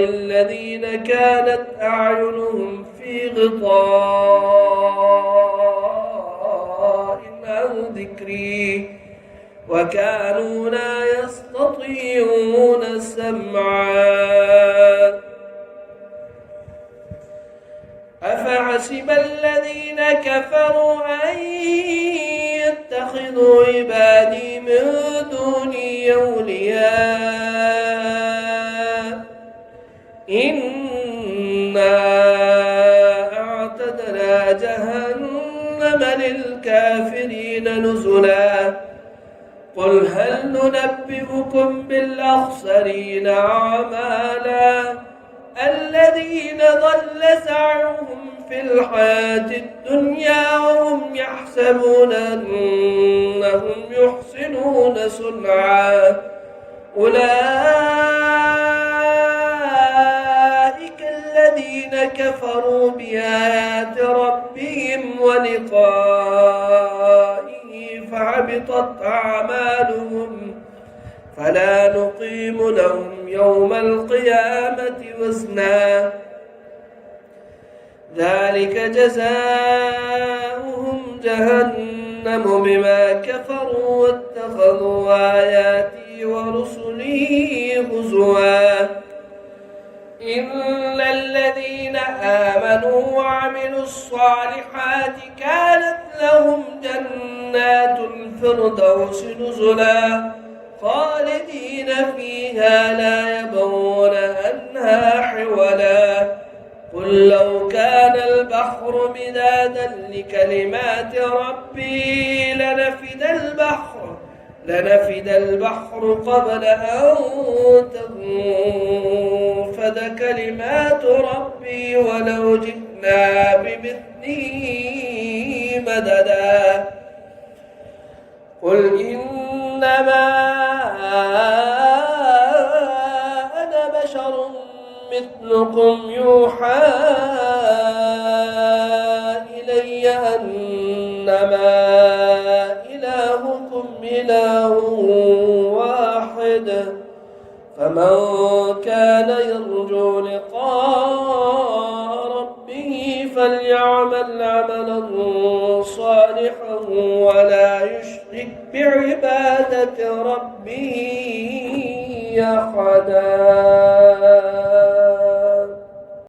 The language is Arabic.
الذين كانت أعينهم في غطاء عن ذكري وكانوا لا يستطيعون سمعا أفحسب الذين كفروا أن يتخذوا عبادي من دوني أولياء إنا أعتدنا جهنم للكافرين نزلا قل هل ننبئكم بالأخسرين أعمالا الذين ضل سعيهم في الحياة الدنيا وهم يحسبون أنهم يحسنون صنعا أولئك الذين كفروا بآيات ربهم ولقائه فحبطت أعمالهم فلا نقيم لهم يوم القيامة وزنا ذلك جزاؤهم جهنم بما كفروا واتخذوا آياتي ورسلي هزوا إن الذين آمنوا وعملوا الصالحات كانت لهم جنات الفردوس نزلا خالدين فيها لا يبغون عنها حولا قل لو كان البحر مدادا لكلمات ربي لنفد البحر قبل أن تنفد كلمات ربي ولو جئنا بمثله مددا قل إنما أنا بشر مثلكم يوحى إلي أنما إلهكم إله واحد فمن كان يرجو لقاء ربه فليعمل عملا صالحا ولا يشرك بعبادة ربه أحدا.